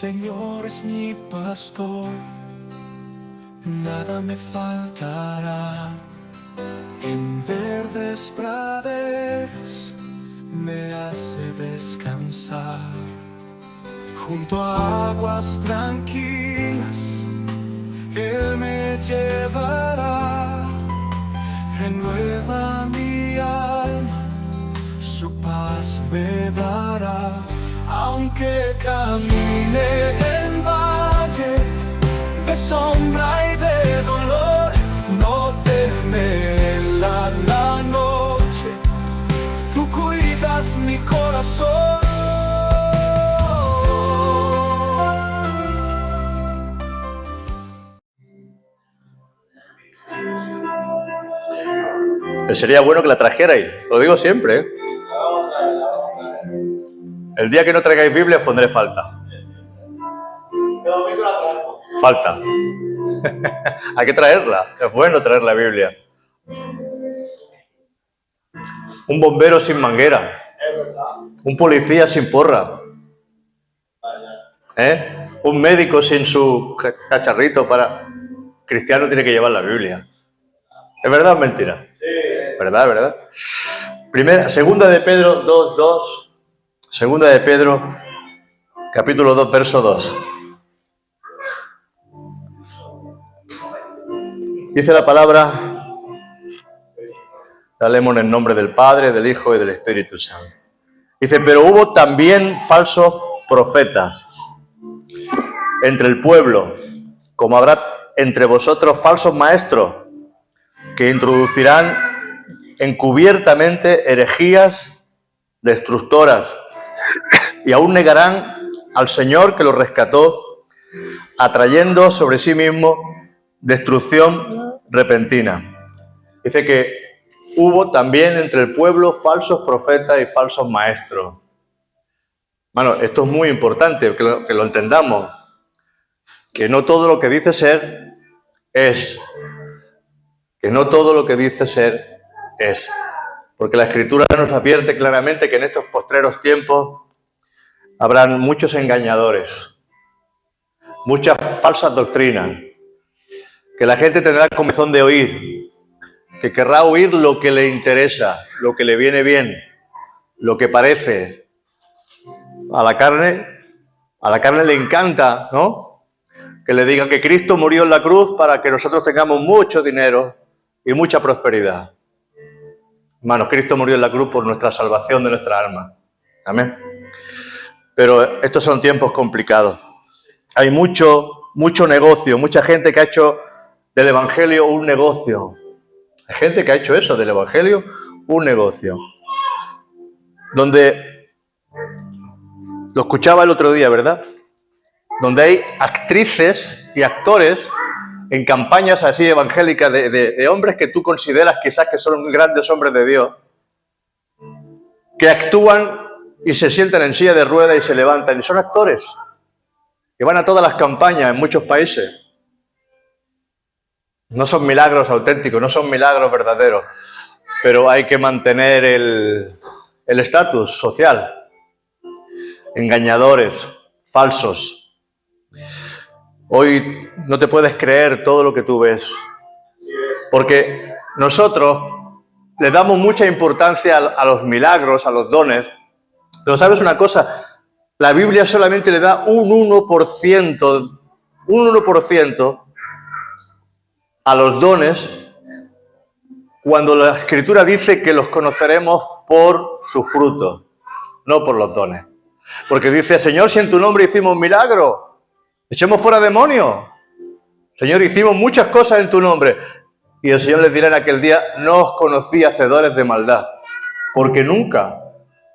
Señor es mi pastor, nada me faltará. En verdes praderas me hace descansar. Junto a aguas tranquilas Él me llevará. Renueva mi alma, su paz me dará. Aunque camine en valle de sombra y de dolor, no temeré la noche, tú cuidas mi corazón. Sería bueno que la trajerais, lo digo siempre, ¿eh? El día que no traigáis Biblia os pondré falta. Falta. Hay que traerla, es bueno traer la Biblia. Un bombero sin manguera, un policía sin porra, un médico sin su cacharrito para... Cristiano tiene que llevar la Biblia. ¿Es verdad o es mentira? Sí. ¿Verdad? Segunda de Pedro 2:2. Segunda de Pedro, capítulo 2, verso 2. Dice la palabra, la leemos en el nombre del Padre, del Hijo y del Espíritu Santo. Dice, pero hubo también falsos profetas entre el pueblo, como habrá entre vosotros falsos maestros, que introducirán encubiertamente herejías destructoras, y aún negarán al Señor que los rescató, atrayendo sobre sí mismo destrucción repentina. Dice que hubo también entre el pueblo falsos profetas y falsos maestros. Bueno, esto es muy importante que lo entendamos, que no todo lo que dice ser es. Que no todo lo que dice ser es. Porque la Escritura nos advierte claramente que en estos postreros tiempos habrán muchos engañadores, muchas falsas doctrinas, que la gente tendrá comezón de oír, que querrá oír lo que le interesa, lo que le viene bien, lo que parece. A la carne le encanta, ¿no? Que le digan que Cristo murió en la cruz para que nosotros tengamos mucho dinero y mucha prosperidad. Hermanos, Cristo murió en la cruz por nuestra salvación de nuestra alma. Amén. Pero estos son tiempos complicados. Hay mucho negocio, mucha gente que ha hecho del Evangelio un negocio. Hay gente que ha hecho eso, del Evangelio un negocio. Donde, lo escuchaba el otro día, ¿verdad? Donde hay actrices y actores en campañas así evangélicas de hombres que tú consideras quizás que son grandes hombres de Dios, que actúan y se sientan en silla de ruedas y se levantan, y son actores que van a todas las campañas en muchos países. No son milagros auténticos, no son milagros verdaderos, pero hay que mantener el estatus social. Engañadores, falsos. Hoy no te puedes creer todo lo que tú ves, porque nosotros le damos mucha importancia a los milagros, a los dones, pero ¿sabes una cosa? La Biblia solamente le da un 1% a los dones, cuando la Escritura dice que los conoceremos por su fruto, no por los dones. Porque dice, Señor, si en tu nombre hicimos milagros, echemos fuera demonios. Señor, hicimos muchas cosas en tu nombre. Y el Señor les dirá en aquel día, no os conocí, hacedores de maldad, porque nunca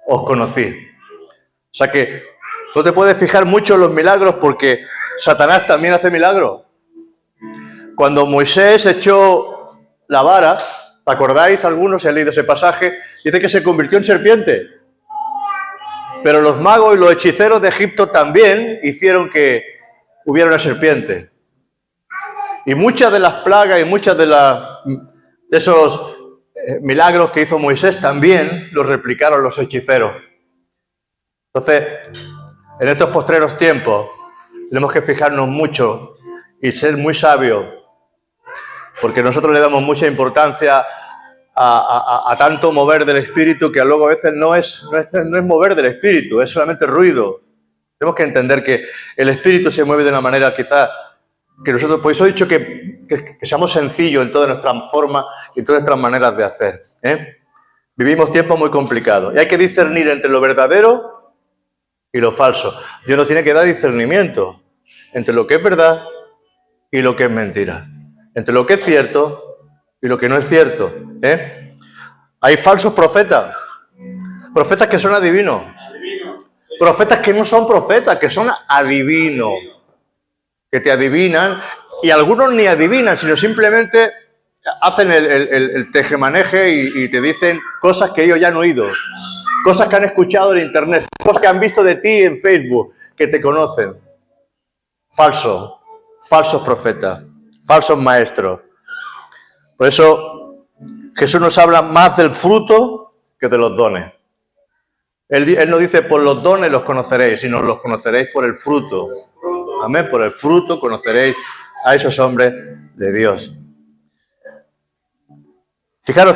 os conocí. O sea que no te puedes fijar mucho en los milagros, porque Satanás también hace milagros. Cuando Moisés echó la vara, ¿te acordáis? Algunos se han leído ese pasaje, dice que se convirtió en serpiente. Pero los magos y los hechiceros de Egipto también hicieron que hubiera una serpiente. Y muchas de las plagas y muchas de esos milagros que hizo Moisés también los replicaron los hechiceros. Entonces, en estos postreros tiempos, Tenemos que fijarnos mucho y ser muy sabios, porque nosotros le damos mucha importancia a tanto mover del espíritu que luego a veces no es mover del espíritu, es solamente ruido. Tenemos que entender que el espíritu se mueve de una manera quizás que nosotros, por eso he dicho que seamos sencillos en todas nuestras formas y todas nuestras maneras de hacer. Vivimos tiempos muy complicados y hay que discernir entre lo verdadero y lo falso. Dios nos tiene que dar discernimiento entre lo que es verdad y lo que es mentira, entre lo que es cierto y lo que no es cierto. Hay falsos profetas, profetas que son adivinos, profetas que no son profetas, que son adivinos, que te adivinan, y algunos ni adivinan, sino simplemente hacen el tejemaneje y te dicen cosas que ellos ya han oído, cosas que han escuchado en internet, cosas que han visto de ti en Facebook, que te conocen. Falsos profetas, falsos maestros. Por eso Jesús nos habla más del fruto que de los dones. Él no dice por los dones los conoceréis, sino los conoceréis por el fruto. Amén, por el fruto conoceréis a esos hombres de Dios. Fijaros,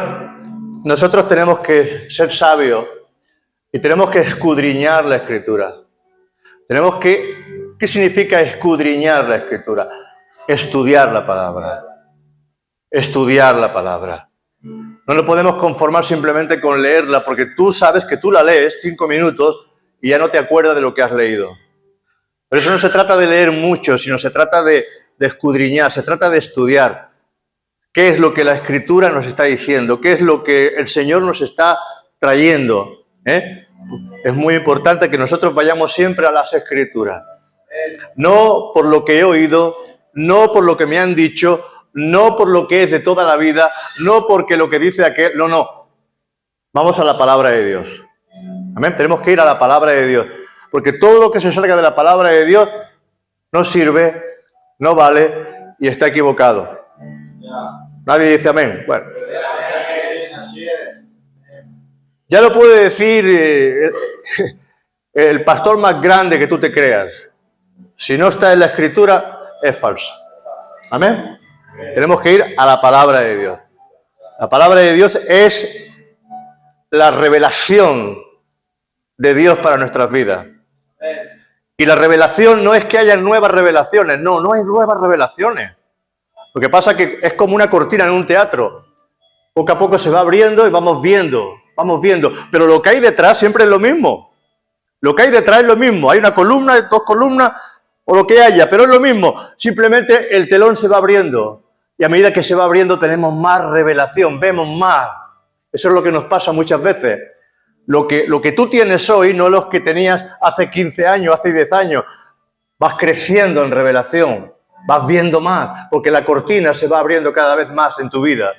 nosotros tenemos que ser sabios y tenemos que escudriñar la Escritura. ¿Qué significa escudriñar la Escritura? Estudiar la palabra. Estudiar la palabra. No nos podemos conformar simplemente con leerla, porque tú sabes que tú la lees 5 minutos y ya no te acuerdas de lo que has leído. Pero eso no se trata de leer mucho, sino se trata de escudriñar, se trata de estudiar. ¿Qué es lo que la Escritura nos está diciendo? ¿Qué es lo que el Señor nos está trayendo? Es muy importante que nosotros vayamos siempre a las Escrituras. No por lo que he oído, no por lo que me han dicho, no por lo que es de toda la vida, no porque lo que dice aquel, no. Vamos a la palabra de Dios. Amén. Tenemos que ir a la palabra de Dios, porque todo lo que se salga de la palabra de Dios no sirve, no vale y está equivocado. Nadie dice amén. Bueno. Ya lo puede decir el pastor más grande que tú te creas. Si no está en la Escritura, es falso. Amén. Tenemos que ir a la palabra de Dios. La palabra de Dios es la revelación de Dios para nuestras vidas. Y la revelación no es que haya nuevas revelaciones, no hay nuevas revelaciones. Lo que pasa es que es como una cortina en un teatro. Poco a poco se va abriendo y vamos viendo. Pero lo que hay detrás siempre es lo mismo. Lo que hay detrás es lo mismo. Hay una columna, 2 columnas, o lo que haya, pero es lo mismo. Simplemente el telón se va abriendo. Y a medida que se va abriendo tenemos más revelación, vemos más. Eso es lo que nos pasa muchas veces. Lo que tú tienes hoy, no los que tenías hace 15 años, hace 10 años. Vas creciendo en revelación, vas viendo más, porque la cortina se va abriendo cada vez más en tu vida.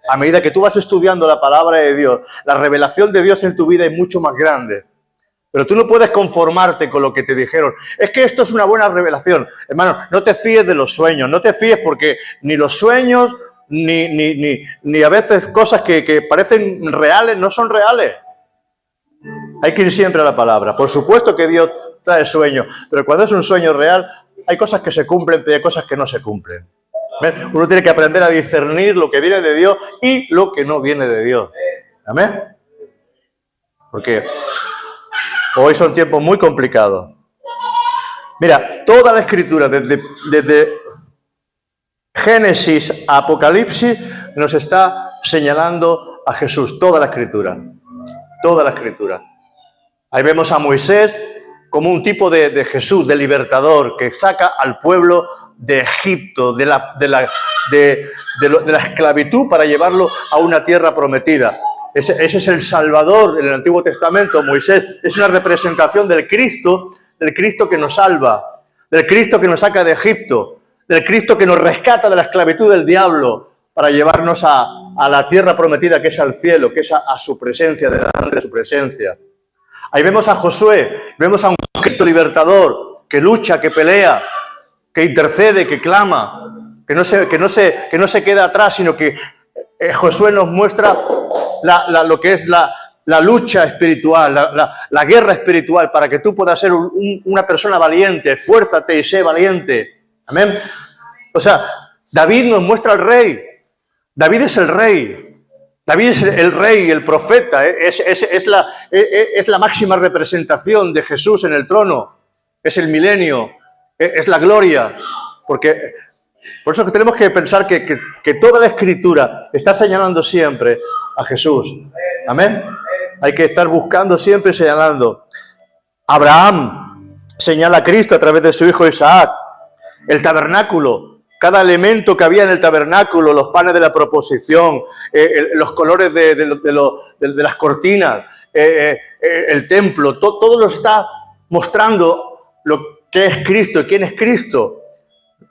A medida que tú vas estudiando la palabra de Dios, la revelación de Dios en tu vida es mucho más grande. Pero tú no puedes conformarte con lo que te dijeron. Es que esto es una buena revelación. Hermano, no te fíes de los sueños, no te fíes porque ni los sueños, ni a veces cosas que parecen reales, no son reales. Hay que ir siempre a la palabra. Por supuesto que Dios trae sueños, pero cuando es un sueño real, hay cosas que se cumplen, pero hay cosas que no se cumplen. ¿Ven? Uno tiene que aprender a discernir lo que viene de Dios y lo que no viene de Dios. ¿Amén? Porque hoy son tiempos muy complicados. Mira, toda la Escritura, desde Génesis a Apocalipsis, nos está señalando a Jesús. Toda la Escritura. Toda la Escritura. Ahí vemos a Moisés como un tipo de Jesús, de libertador, que saca al pueblo de Egipto, de la esclavitud para llevarlo a una tierra prometida. Ese es el Salvador en el Antiguo Testamento. Moisés es una representación del Cristo que nos salva, del Cristo que nos saca de Egipto, del Cristo que nos rescata de la esclavitud del diablo para llevarnos a la tierra prometida, que es al cielo, que es a su presencia, delante de su presencia. Ahí vemos a Josué, vemos a un Cristo libertador que lucha, que pelea, que intercede, que clama, que no se queda atrás, sino que Josué nos muestra lo que es la lucha espiritual, la guerra espiritual, para que tú puedas ser una persona valiente. Esfuérzate y sé valiente. Amén. O sea, David nos muestra al rey. David es el rey. David es el rey, el profeta. Es la máxima representación de Jesús en el trono. Es el milenio. Es la gloria. Por eso que tenemos que pensar que toda la Escritura está señalando siempre a Jesús. Amén. Hay que estar buscando siempre y señalando. Abraham señala a Cristo a través de su hijo Isaac. El tabernáculo, cada elemento que había en el tabernáculo, los panes de la proposición, los colores de las cortinas, el templo, todo lo está mostrando lo que es Cristo y quién es Cristo.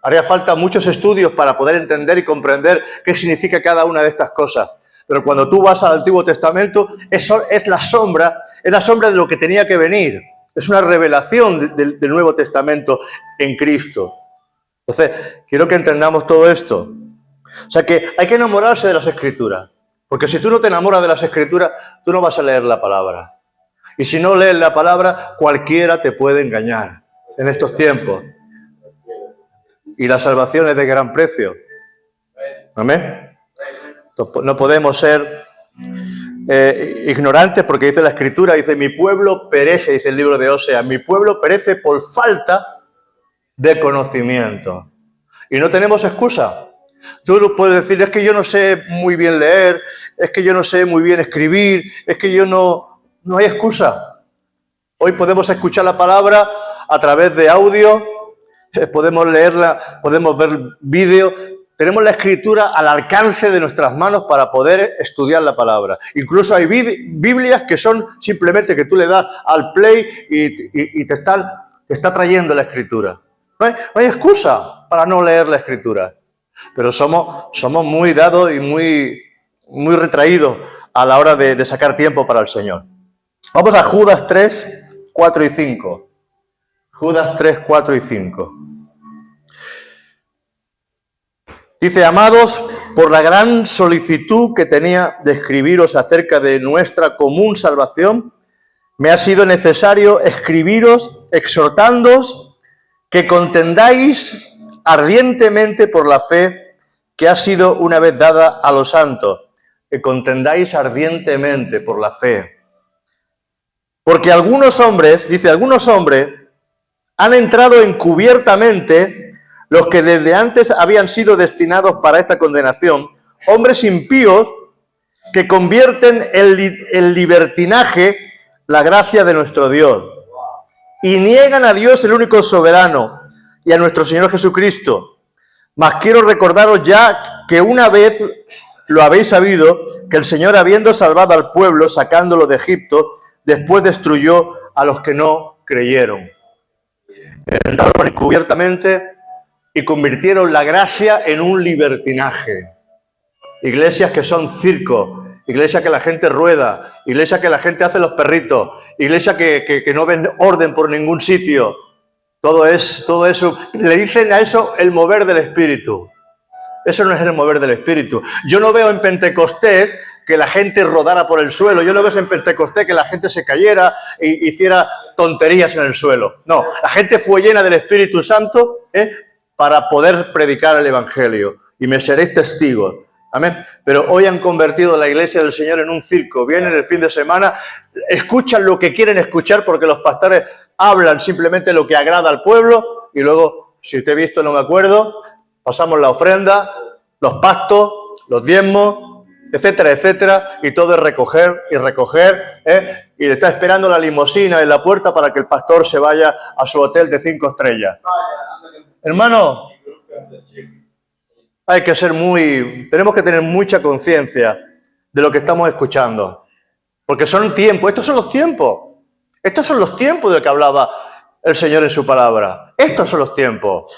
Haría falta muchos estudios para poder entender y comprender qué significa cada una de estas cosas. Pero cuando tú vas al Antiguo Testamento, es la sombra de lo que tenía que venir. Es una revelación del Nuevo Testamento en Cristo. Entonces, quiero que entendamos todo esto. O sea que hay que enamorarse de las Escrituras. Porque si tú no te enamoras de las Escrituras, tú no vas a leer la palabra. Y si no lees la palabra, cualquiera te puede engañar en estos tiempos. Y la salvación es de gran precio. Amén. No podemos ser ignorantes, porque dice la Escritura, dice, mi pueblo perece, dice el libro de Oseas, mi pueblo perece por falta de conocimiento. Y no tenemos excusa. Tú puedes decir, es que yo no sé muy bien leer, es que yo no sé muy bien escribir, es que yo no hay excusa. Hoy podemos escuchar la palabra a través de audio, podemos leerla, podemos ver vídeos. Tenemos la Escritura al alcance de nuestras manos para poder estudiar la palabra. Incluso hay Biblias que son simplemente que tú le das al play y te está trayendo la Escritura. No hay excusa para no leer la Escritura. Pero somos muy dados y muy retraídos a la hora de sacar tiempo para el Señor. Vamos a Judas 3, 4 y 5. Judas 3, 4 y 5. Dice, amados, por la gran solicitud que tenía de escribiros acerca de nuestra común salvación, me ha sido necesario escribiros exhortándoos que contendáis ardientemente por la fe que ha sido una vez dada a los santos. Que contendáis ardientemente por la fe. Porque algunos hombres, dice, algunos hombres han entrado encubiertamente, los que desde antes habían sido destinados para esta condenación, hombres impíos que convierten en libertinaje la gracia de nuestro Dios y niegan a Dios el único soberano y a nuestro Señor Jesucristo. Mas quiero recordaros ya que una vez lo habéis sabido, que el Señor, habiendo salvado al pueblo, sacándolo de Egipto, después destruyó a los que no creyeron. Entraron encubiertamente y convirtieron la gracia en un libertinaje. Iglesias que son circo, iglesias que la gente rueda, iglesias que la gente hace los perritos, iglesias que no ven orden por ningún sitio. Todo eso, le dicen a eso el mover del Espíritu. Eso no es el mover del Espíritu. Yo no veo en Pentecostés que la gente rodara por el suelo. Yo no veo en Pentecostés que la gente se cayera e hiciera tonterías en el suelo. No, la gente fue llena del Espíritu Santo para poder predicar el Evangelio. Y me seréis testigos. Amén. Pero hoy han convertido la iglesia del Señor en un circo. Vienen el fin de semana, escuchan lo que quieren escuchar porque los pastores hablan simplemente lo que agrada al pueblo y luego, si te he visto no me acuerdo, pasamos la ofrenda, los pactos, los diezmos, etcétera, etcétera, y todo es recoger y recoger, y le está esperando la limusina en la puerta para que el pastor se vaya a su hotel de 5 estrellas. Hermano, tenemos que tener mucha conciencia de lo que estamos escuchando, porque son tiempos, estos son los tiempos de los que hablaba el Señor en su palabra. Estos son los tiempos.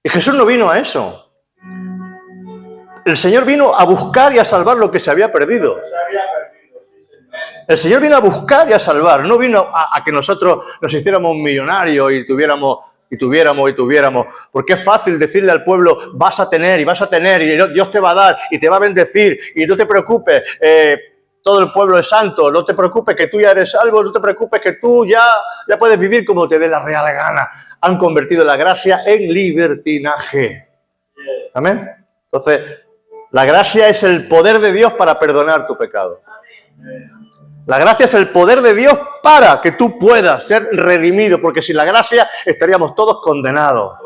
Y Jesús no vino a eso. El Señor vino a buscar y a salvar lo que se había perdido. El Señor vino a buscar y a salvar, no vino a que nosotros nos hiciéramos millonarios y tuviéramos y tuviéramos, porque es fácil decirle al pueblo, vas a tener y Dios te va a dar y te va a bendecir y no te preocupes, todo el pueblo es santo, no te preocupes que tú ya eres salvo, no te preocupes que tú ya puedes vivir como te dé la real gana. Han convertido la gracia en libertinaje. Amén. Entonces, la gracia es el poder de Dios para perdonar tu pecado. La gracia es el poder de Dios para que tú puedas ser redimido, porque sin la gracia estaríamos todos condenados.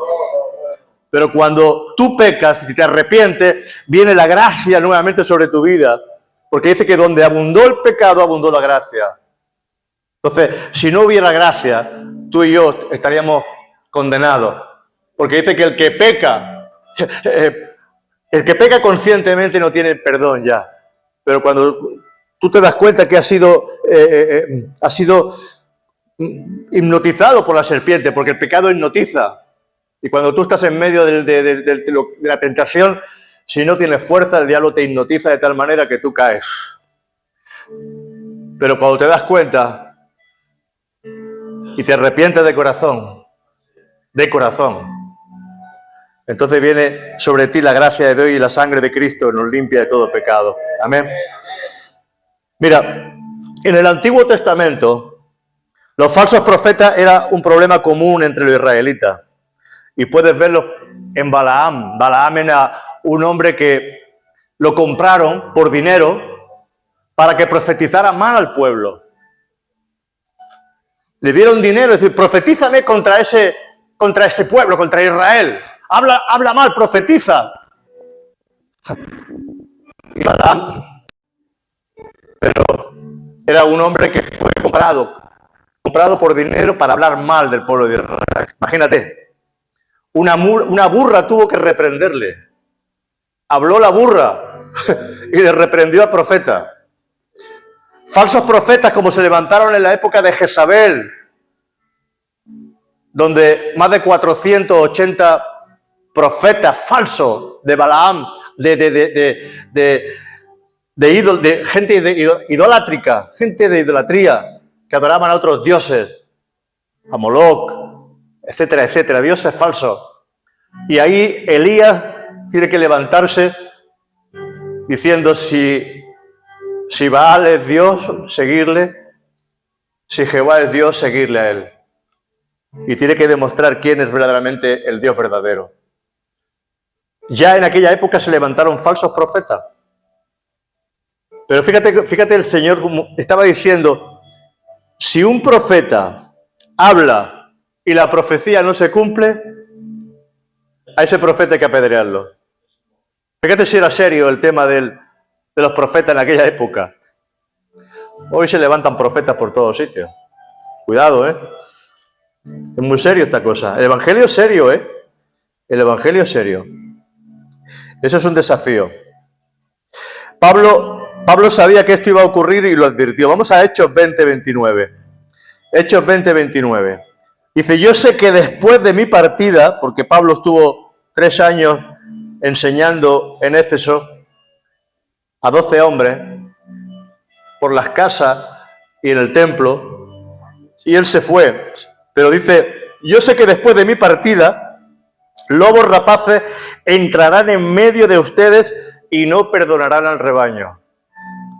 Pero cuando tú pecas y te arrepientes, viene la gracia nuevamente sobre tu vida, porque dice que donde abundó el pecado, abundó la gracia. Entonces, si no hubiera gracia, tú y yo estaríamos condenados, porque dice que el que peca conscientemente no tiene perdón ya. Pero cuando tú te das cuenta que has sido hipnotizado por la serpiente, porque el pecado hipnotiza. Y cuando tú estás en medio de la tentación, si no tienes fuerza, el diablo te hipnotiza de tal manera que tú caes. Pero cuando te das cuenta y te arrepientes de corazón, entonces viene sobre ti la gracia de Dios y la sangre de Cristo nos limpia de todo pecado. Amén. Mira, en el Antiguo Testamento, los falsos profetas era un problema común entre los israelitas. Y puedes verlo en Balaam. Balaam era un hombre que lo compraron por dinero para que profetizara mal al pueblo. Le dieron dinero, es decir, profetízame contra este pueblo, contra Israel. Habla mal, profetiza. Y Balaam, pero era un hombre que fue comprado por dinero para hablar mal del pueblo de Israel. Imagínate, una burra tuvo que reprenderle. Habló la burra y le reprendió al profeta. Falsos profetas como se levantaron en la época de Jezabel, donde más de 480 profetas falsos de Balaam, de gente idolátrica, gente de idolatría, que adoraban a otros dioses, a Moloch, etcétera, etcétera, dioses falsos. Y ahí Elías tiene que levantarse diciendo si Baal es Dios, seguirle, si Jehová es Dios, seguirle a él. Y tiene que demostrar quién es verdaderamente el Dios verdadero. Ya en aquella época se levantaron falsos profetas. Pero fíjate el Señor como estaba diciendo, si un profeta habla y la profecía no se cumple, a ese profeta hay que apedrearlo. Fíjate si era serio el tema de los profetas en aquella época. Hoy se levantan profetas por todos sitios. Cuidado, ¿eh? Es muy serio esta cosa. El Evangelio es serio, ¿eh? El Evangelio es serio. Eso es un desafío. Pablo sabía que esto iba a ocurrir y lo advirtió. Vamos a Hechos 20:29. Hechos 20:29. Dice, yo sé que después de mi partida, porque Pablo estuvo 3 años enseñando en Éfeso a 12 hombres por las casas y en el templo, y él se fue. Pero dice, yo sé que después de mi partida, lobos rapaces entrarán en medio de ustedes y no perdonarán al rebaño.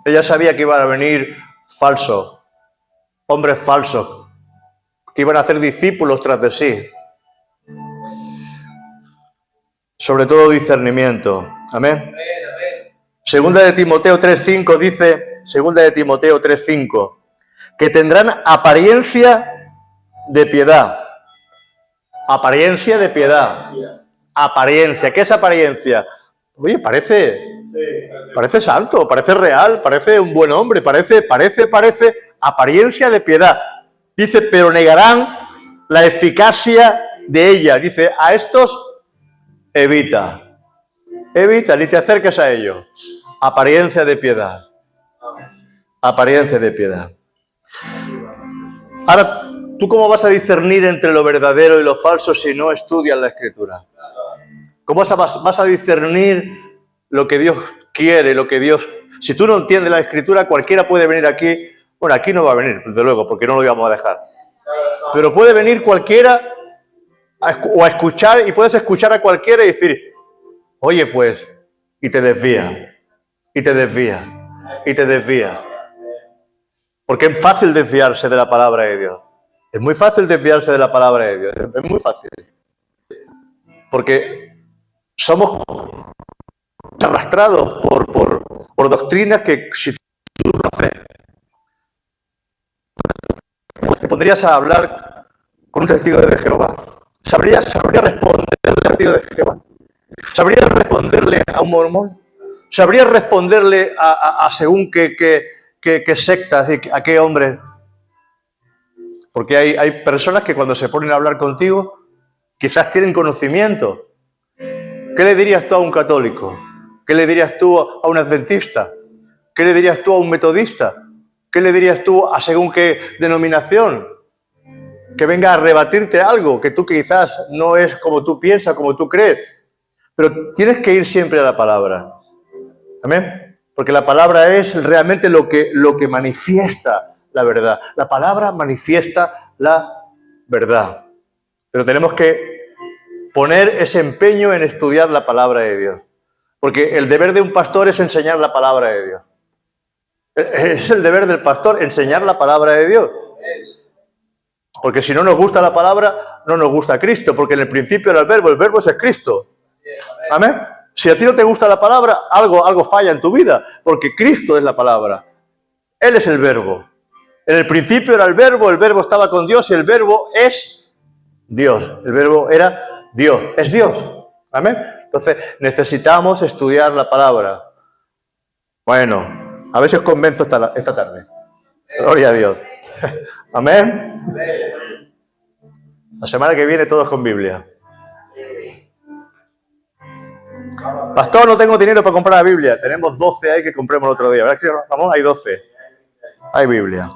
Ella sabía que iban a venir falsos, hombres falsos, que iban a hacer discípulos tras de sí. Sobre todo discernimiento. Amén. Segunda de Timoteo 3:5 dice, segunda de Timoteo 3:5, que tendrán apariencia de piedad. Apariencia de piedad. Apariencia. ¿Qué es apariencia? Oye, parece santo, parece real, parece un buen hombre, parece. Apariencia de piedad. Dice, pero negarán la eficacia de ella. Dice, a estos evita, ni te acerques a ellos. Apariencia de piedad. Apariencia de piedad. Ahora, ¿tú cómo vas a discernir entre lo verdadero y lo falso si no estudias la Escritura? ¿Cómo vas a discernir lo que Dios quiere, lo que Dios... Si tú no entiendes la Escritura, cualquiera puede venir aquí. Bueno, aquí no va a venir, desde luego, porque no lo íbamos a dejar. Pero puede venir cualquiera o a escuchar, y puedes escuchar a cualquiera y decir, oye pues, y te desvía, y te desvía, y te desvía. Porque es fácil desviarse de la palabra de Dios. Es muy fácil desviarse de la palabra de Dios, es muy fácil. Porque somos arrastrados por doctrinas que si tú no haces, te pondrías a hablar con un testigo de Jehová. ¿Sabría responderle a un testigo de Jehová? ¿Sabría responderle a un mormón? ¿Sabría responderle a según qué sectas y a qué hombres? Porque hay personas que cuando se ponen a hablar contigo, quizás tienen conocimiento. ¿Qué le dirías tú a un católico? ¿Qué le dirías tú a un adventista? ¿Qué le dirías tú a un metodista? ¿Qué le dirías tú a según qué denominación? Que venga a rebatirte algo que tú quizás no es como tú piensas, como tú crees. Pero tienes que ir siempre a la palabra. ¿Amén? Porque la palabra es realmente lo que manifiesta la verdad. La palabra manifiesta la verdad. Pero tenemos que poner ese empeño en estudiar la palabra de Dios. Porque el deber de un pastor es enseñar la palabra de Dios. Es el deber del pastor enseñar la palabra de Dios. Porque si no nos gusta la palabra, no nos gusta Cristo. Porque en el principio era el verbo es Cristo. Amén. Si a ti no te gusta la palabra, algo falla en tu vida. Porque Cristo es la palabra. Él es el verbo. En el principio era el verbo estaba con Dios y el verbo es Dios. El verbo era Dios, es Dios. Amén. Entonces necesitamos estudiar la palabra. Bueno, a ver si os convenzo esta tarde. Gloria a Dios. Amén. La semana que viene todos con Biblia. Pastor, no tengo dinero para comprar la Biblia. Tenemos 12 ahí que compremos el otro día. ¿Verdad que vamos? Hay 12. Hay Biblia.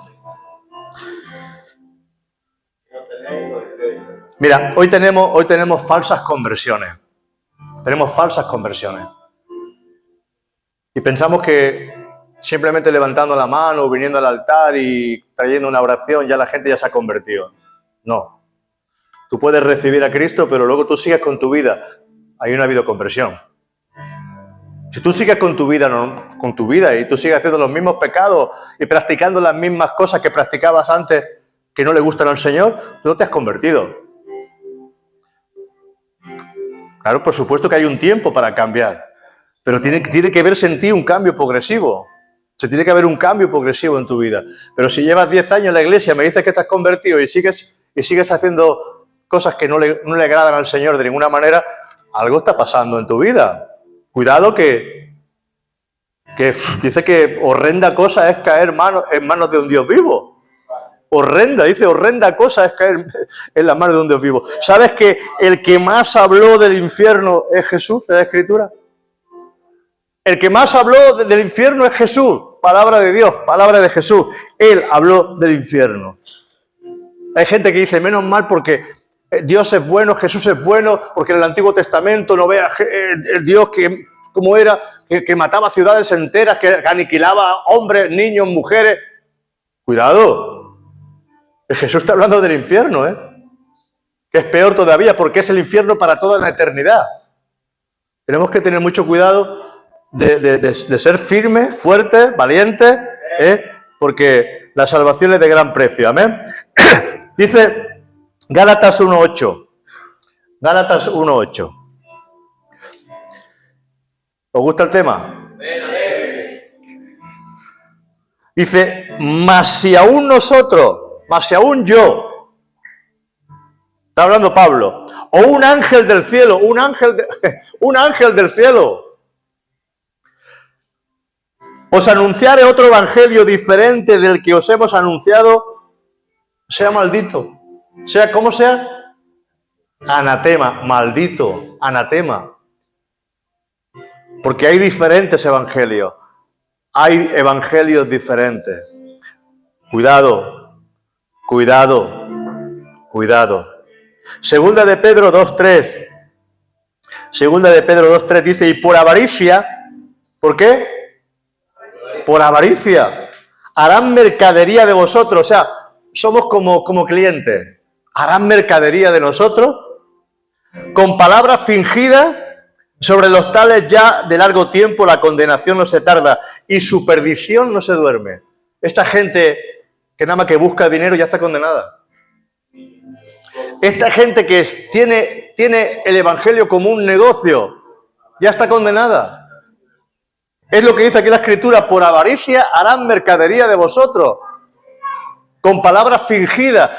Mira, hoy tenemos falsas conversiones. Tenemos falsas conversiones. Y pensamos que simplemente levantando la mano, viniendo al altar y trayendo una oración, ya la gente ya se ha convertido. No. Tú puedes recibir a Cristo, pero luego tú sigues con tu vida. Ahí no ha habido conversión. Si tú sigues con tu vida y tú sigues haciendo los mismos pecados y practicando las mismas cosas que practicabas antes que no le gustan al Señor, tú no te has convertido. Claro, por supuesto que hay un tiempo para cambiar, pero tiene que verse en ti un cambio progresivo. Se tiene que haber un cambio progresivo en tu vida. Pero si llevas 10 años en la iglesia, me dices que estás convertido y sigues haciendo cosas que no le agradan al Señor de ninguna manera, algo está pasando en tu vida. Cuidado que dice que horrenda cosa es caer en manos de un Dios vivo. Horrenda cosa es caer en las manos de un Dios vivo. ¿Sabes que el que más habló del infierno es Jesús en la Escritura? El que más habló del infierno es Jesús. Palabra de Dios, palabra de Jesús. Él habló del infierno. Hay gente que dice, menos mal porque Dios es bueno, Jesús es bueno, porque en el Antiguo Testamento no vea el Dios como era, que mataba ciudades enteras, que aniquilaba hombres, niños, mujeres. Cuidado. Jesús está hablando del infierno, que es peor todavía, porque es el infierno para toda la eternidad. Tenemos que tener mucho cuidado de ser firmes, fuertes, valientes, porque la salvación es de gran precio. Amén. Dice Gálatas 1:8. Gálatas 1:8. ¿Os gusta el tema? Dice, mas si aún yo, está hablando Pablo, o un ángel del cielo, un ángel del cielo, os anunciare otro evangelio diferente del que os hemos anunciado, sea maldito. Sea como sea, anatema, maldito, anatema. Porque hay diferentes evangelios. Hay evangelios diferentes. Cuidado, cuidado, cuidado. Segunda de Pedro 2:3. Segunda de Pedro 2:3 dice, y por avaricia, ¿por qué? Por avaricia, harán mercadería de vosotros. O sea, somos como clientes. Harán mercadería de nosotros, con palabras fingidas, sobre los tales ya de largo tiempo la condenación no se tarda y su perdición no se duerme. Esta gente que nada más que busca dinero ya está condenada. Esta gente que tiene el evangelio como un negocio ya está condenada. Es lo que dice aquí la Escritura: por avaricia harán mercadería de vosotros, con palabras fingidas,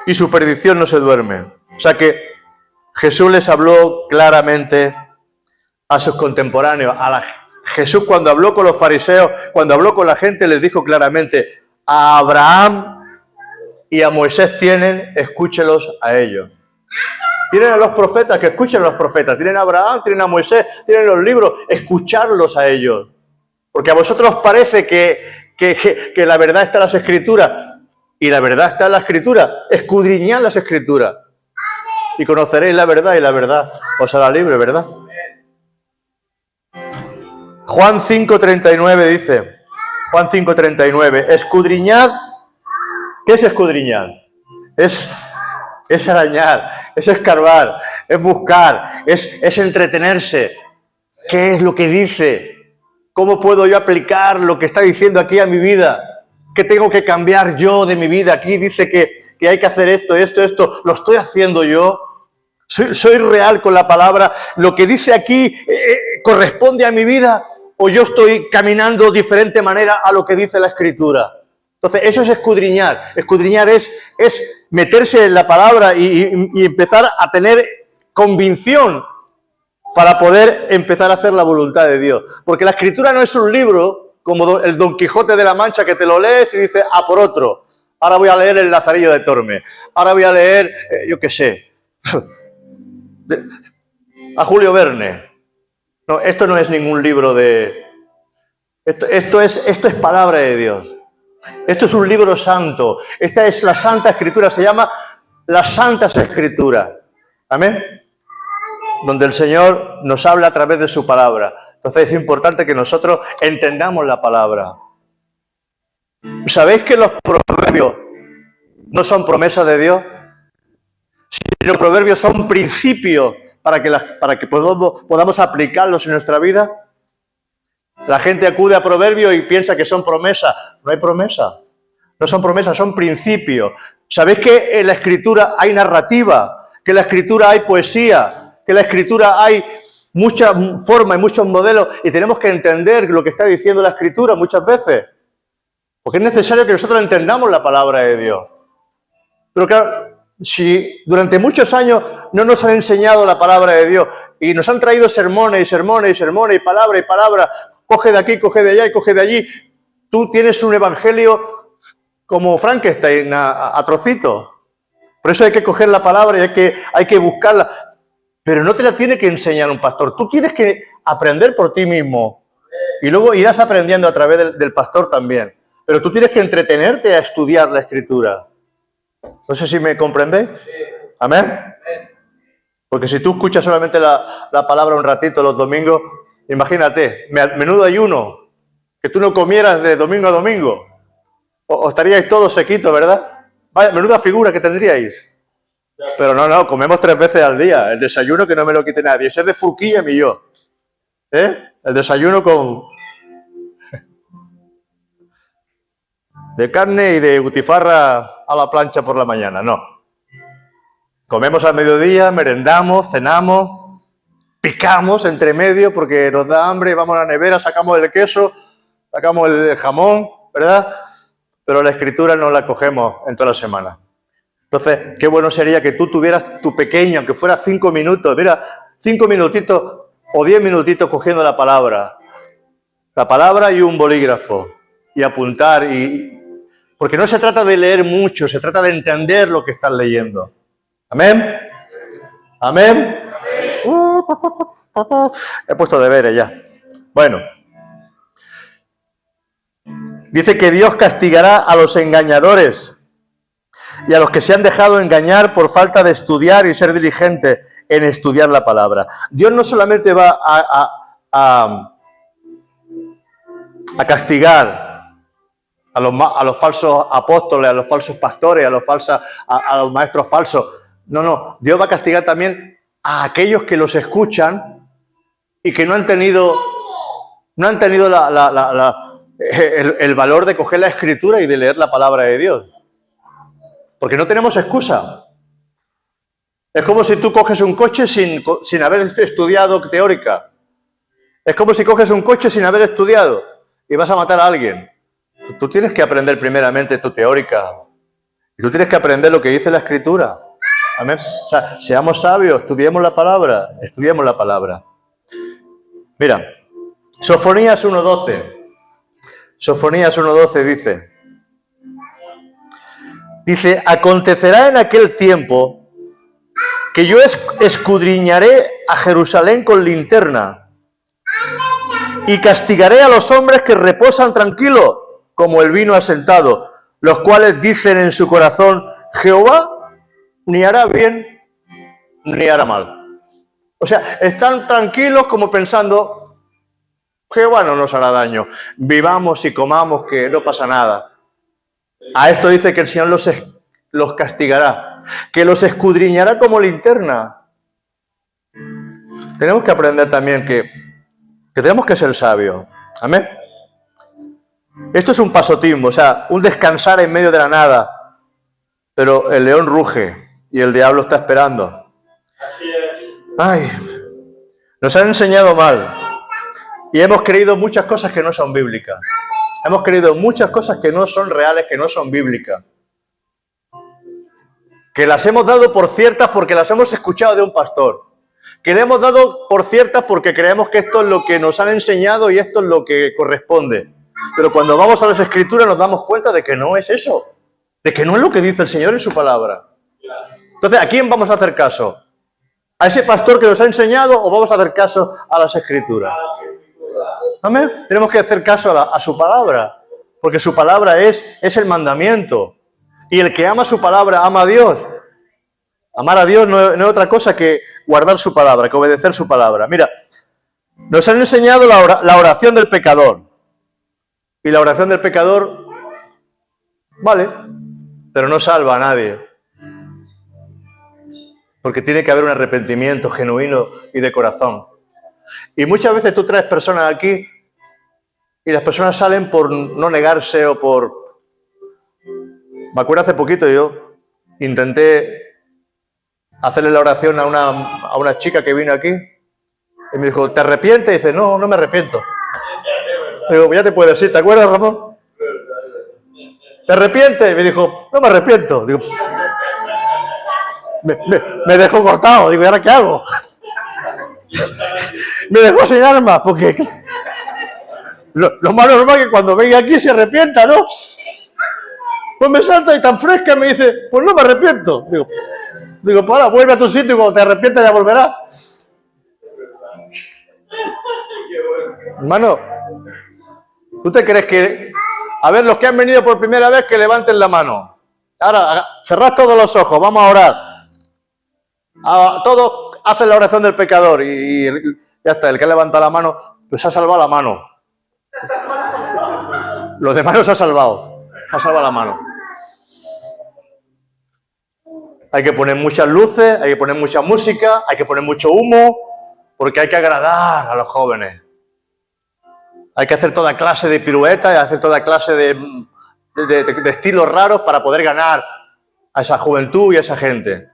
y su perdición no se duerme. O sea que Jesús les habló claramente a sus contemporáneos. Jesús, cuando habló con los fariseos, cuando habló con la gente, les dijo claramente: a Abraham y a Moisés tienen, escúchelos a ellos. Tienen a los profetas, que escuchen a los profetas. Tienen a Abraham, tienen a Moisés, tienen los libros, escucharlos a ellos. Porque a vosotros os parece que la verdad está en las Escrituras, y la verdad está en la Escritura. Escudriñad las Escrituras y conoceréis la verdad, y la verdad os hará libre, ¿verdad? Juan 5:39 dice, Juan 5:39, escudriñad. ¿Qué es escudriñar? Es arañar, es escarbar, es buscar, es entretenerse. ¿Qué es lo que dice? ¿Cómo puedo yo aplicar lo que está diciendo aquí a mi vida? ¿Qué tengo que cambiar yo de mi vida? Aquí dice que hay que hacer esto. ¿Lo estoy haciendo yo? ¿Soy real con la palabra? ¿Lo que dice aquí corresponde a mi vida? ¿O yo estoy caminando de diferente manera a lo que dice la Escritura? Entonces, eso es escudriñar. Escudriñar es meterse en la palabra y empezar a tener convicción para poder empezar a hacer la voluntad de Dios. Porque la Escritura no es un libro como el Don Quijote de la Mancha, que te lo lees y dices, a por otro. Ahora voy a leer el Lazarillo de Tormes. Ahora voy a leer, yo qué sé, a Julio Verne. No, esto no es ningún libro de... Esto es palabra de Dios. Esto es un libro santo. Esta es la Santa Escritura. Se llama las Santas Escrituras. Amén. Donde el Señor nos habla a través de su palabra. Entonces es importante que nosotros entendamos la palabra. ¿Sabéis que los proverbios no son promesas de Dios? Los proverbios son principios para que podamos aplicarlos en nuestra vida. La gente acude a proverbios y piensa que son promesas. No hay promesa. No son promesas, son principios. ¿Sabéis que en la Escritura hay narrativa? Que en la Escritura hay poesía. Que en la Escritura hay muchas formas y muchos modelos. Y tenemos que entender lo que está diciendo la Escritura muchas veces. Porque es necesario que nosotros entendamos la palabra de Dios. Pero claro, si durante muchos años no nos han enseñado la palabra de Dios y nos han traído sermones y sermones y sermones y palabra, coge de aquí, coge de allá y coge de allí, tú tienes un evangelio como Frankenstein, a trocitos. Por eso hay que coger la palabra y hay que buscarla. Pero no te la tiene que enseñar un pastor. Tú tienes que aprender por ti mismo. Y luego irás aprendiendo a través del pastor también. Pero tú tienes que entretenerte a estudiar la Escritura. No sé si me comprendéis. ¿Amén? Porque si tú escuchas solamente la palabra un ratito los domingos, imagínate, menudo ayuno, que tú no comieras de domingo a domingo. O estaríais todos sequitos, ¿verdad? Vaya, menuda figura que tendríais. Pero no, comemos 3 veces al día. El desayuno que no me lo quite nadie. Ese es de Fuquilla y yo. El desayuno de carne y de butifarra a la plancha por la mañana. No. Comemos al mediodía, merendamos, cenamos, picamos entre medio porque nos da hambre, vamos a la nevera, sacamos el queso, sacamos el jamón, ¿verdad? Pero la Escritura no la cogemos en toda la semana. Entonces, qué bueno sería que tú tuvieras tu pequeño, aunque fuera 5 minutos, mira, 5 minutitos o 10 minutitos cogiendo la palabra y un bolígrafo, y apuntar, porque no se trata de leer mucho, se trata de entender lo que estás leyendo. ¿Amén? ¿Amén? He puesto deberes ya. Bueno. Dice que Dios castigará a los engañadores y a los que se han dejado engañar por falta de estudiar y ser diligentes en estudiar la palabra. Dios no solamente va a castigar a los falsos apóstoles, a los falsos pastores, a los maestros falsos. No, Dios va a castigar también a aquellos que los escuchan y que no han tenido el valor de coger la Escritura y de leer la palabra de Dios. Porque no tenemos excusa. Es como si tú coges un coche sin haber estudiado teórica. Es como si coges un coche sin haber estudiado y vas a matar a alguien. Tú tienes que aprender primeramente tu teórica. Y tú tienes que aprender lo que dice la Escritura. Amén. O sea, seamos sabios, estudiemos la palabra. Estudiemos la palabra. Mira, Sofonías 1.12. Sofonías 1.12 dice, acontecerá en aquel tiempo que yo escudriñaré a Jerusalén con linterna y castigaré a los hombres que reposan tranquilos como el vino asentado, los cuales dicen en su corazón, Jehová ni hará bien ni hará mal. O sea, están tranquilos como pensando, Jehová no nos hará daño, vivamos y comamos que no pasa nada. A esto dice que el Señor los castigará, que los escudriñará como linterna. Tenemos que aprender también que tenemos que ser sabios. Amén. Esto es un pasotismo, o sea, un descansar en medio de la nada. Pero el león ruge y el diablo está esperando. Así es. Ay, nos han enseñado mal. Y hemos creído muchas cosas que no son bíblicas. Hemos creído muchas cosas que no son reales, que no son bíblicas. Que las hemos dado por ciertas porque las hemos escuchado de un pastor. Que le hemos dado por ciertas porque creemos que esto es lo que nos han enseñado y esto es lo que corresponde. Pero cuando vamos a las Escrituras nos damos cuenta de que no es eso. De que no es lo que dice el Señor en su palabra. Entonces, ¿a quién vamos a hacer caso? ¿A ese pastor que nos ha enseñado o vamos a hacer caso a las Escrituras? Amén. Tenemos que hacer caso a su palabra, porque su palabra es el mandamiento. Y el que ama su palabra, ama a Dios. Amar a Dios no es otra cosa que guardar su palabra, que obedecer su palabra. Mira, nos han enseñado la oración del pecador. Y la oración del pecador, vale, pero no salva a nadie. Porque tiene que haber un arrepentimiento genuino y de corazón. Y muchas veces tú traes personas aquí y las personas salen por no negarse o por... Me acuerdo hace poquito yo intenté hacerle la oración a una chica que vino aquí y me dijo, ¿te arrepientes? Y dice, no me arrepiento. Digo, ya te puedo decir, ¿te acuerdas, Ramón? ¿Te arrepientes? Y me dijo, no me arrepiento. Digo, me dejó cortado. Digo, ¿y ahora qué hago? Me dejó sin armas, porque lo más normal es que cuando venga aquí se arrepienta, ¿no? Pues me salta y tan fresca me dice, pues no me arrepiento. Digo, pues ahora vuelve a tu sitio y cuando te arrepientas ya volverás. Hermano, ¿tú te crees que... A ver, los que han venido por primera vez, que levanten la mano. Ahora, cerrad todos los ojos, vamos a orar. Todos hacen la oración del pecador y ya está, el que levanta la mano, pues ha salvado la mano. Los demás nos ha salvado la mano. Hay que poner muchas luces, hay que poner mucha música, hay que poner mucho humo, porque hay que agradar a los jóvenes. Hay que hacer toda clase de piruetas, hacer toda clase de estilos raros para poder ganar a esa juventud y a esa gente.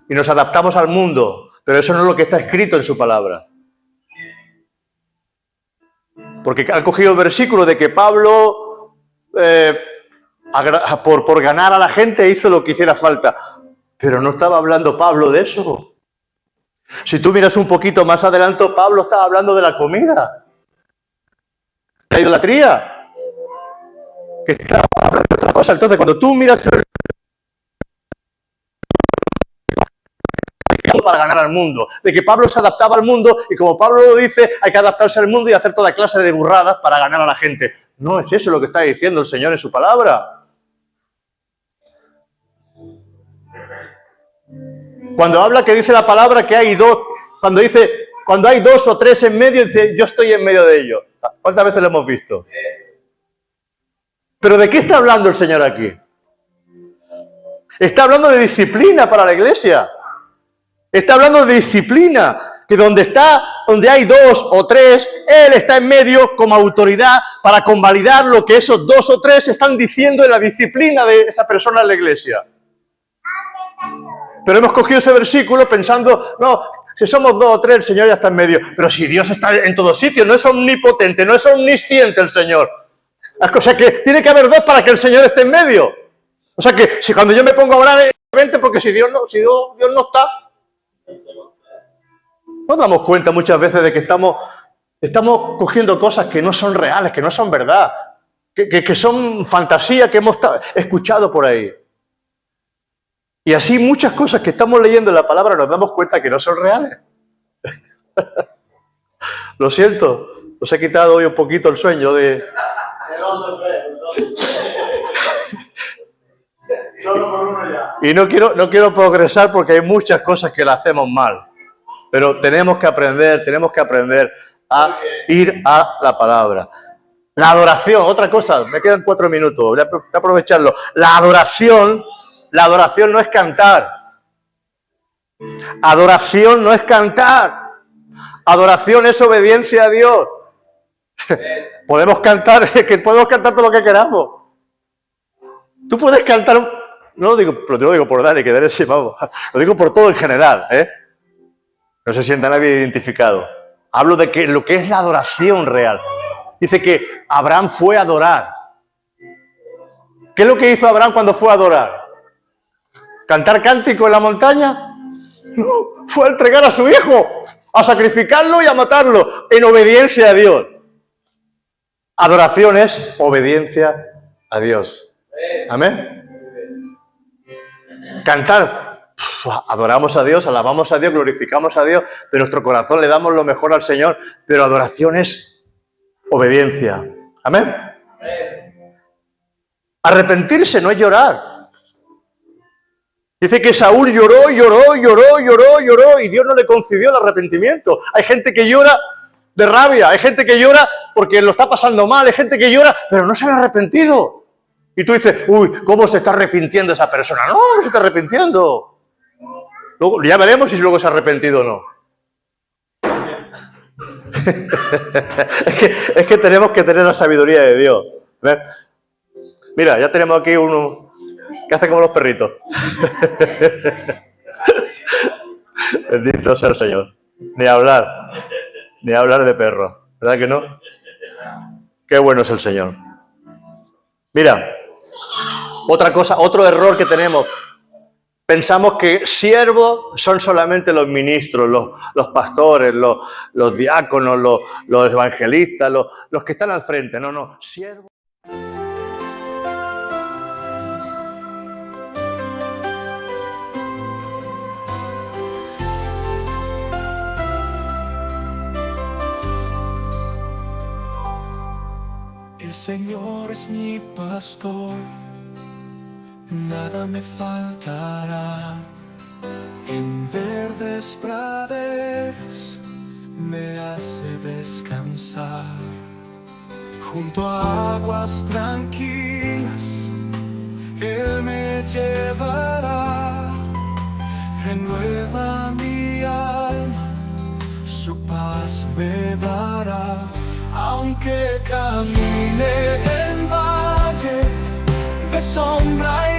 Y nos adaptamos al mundo, pero eso no es lo que está escrito en su palabra. Porque han cogido el versículo de que Pablo, por ganar a la gente, hizo lo que hiciera falta. Pero no estaba hablando Pablo de eso. Si tú miras un poquito más adelante, Pablo estaba hablando de la comida, la idolatría, que estaba hablando de otra cosa. Entonces, cuando tú miras para ganar al mundo, de que Pablo se adaptaba al mundo y como Pablo lo dice, hay que adaptarse al mundo y hacer toda clase de burradas para ganar a la gente. No es eso lo que está diciendo el Señor en su palabra. Cuando habla que dice la palabra que hay dos, cuando hay dos o tres en medio, dice yo estoy en medio de ellos. ¿Cuántas veces lo hemos visto? ¿Pero de qué está hablando el Señor aquí? Está hablando de disciplina para la iglesia. Está hablando de disciplina. Que donde hay 2 o 3, Él está en medio como autoridad para convalidar lo que esos 2 o 3 están diciendo en la disciplina de esa persona en la iglesia. Pero hemos cogido ese versículo pensando, no, si somos 2 o 3, el Señor ya está en medio. Pero si Dios está en todos sitios, no es omnipotente, no es omnisciente el Señor. O sea que tiene que haber 2 para que el Señor esté en medio. O sea que si cuando yo me pongo a orar, porque si Dios no está, nos damos cuenta muchas veces de que estamos cogiendo cosas que no son reales, que no son verdad, que son fantasía que hemos escuchado por ahí. Y así muchas cosas que estamos leyendo en la palabra nos damos cuenta que no son reales. Lo siento, os he quitado hoy un poquito el sueño de... Y no quiero progresar porque hay muchas cosas que las hacemos mal. Pero tenemos que aprender a ir a la palabra. La adoración, otra cosa, me quedan 4 minutos, voy a aprovecharlo. La adoración no es cantar. Adoración no es cantar. Adoración es obediencia a Dios. Podemos cantar todo lo que queramos. Tú puedes cantar, no lo digo por Dani, que Dani sí, vamos, lo digo por todo en general, ¿eh? No se sienta nadie identificado. Hablo de lo que es la adoración real. Dice que Abraham fue a adorar. ¿Qué es lo que hizo Abraham cuando fue a adorar? ¿Cantar cántico en la montaña? No, fue a entregar a su hijo, a sacrificarlo y a matarlo, en obediencia a Dios. Adoración es obediencia a Dios. Amén. Cantar. Adoramos a Dios, alabamos a Dios, glorificamos a Dios, de nuestro corazón le damos lo mejor al Señor, pero adoración es obediencia. Amén. Arrepentirse no es llorar. Dice que Saúl lloró y Dios no le concedió el arrepentimiento. Hay gente que llora de rabia, hay gente que llora porque lo está pasando mal, hay gente que llora, pero no se ha arrepentido. Y tú dices, uy, ¿cómo se está arrepintiendo esa persona? No se está arrepintiendo. Luego, ya veremos si luego se ha arrepentido o no. es que tenemos que tener la sabiduría de Dios. ¿Ves? Mira, ya tenemos aquí uno que hace como los perritos. Bendito sea el Señor. Ni hablar de perro. ¿Verdad que no? Qué bueno es el Señor. Mira, otra cosa, otro error que tenemos. Pensamos que siervos son solamente los ministros, los pastores, los diáconos, los evangelistas, los que están al frente. No, siervos. El Señor es mi pastor. Nada me faltará. En verdes praderas me hace descansar. Junto a aguas tranquilas Él me llevará. Renueva mi alma, su paz me dará. Aunque camine en valle de sombra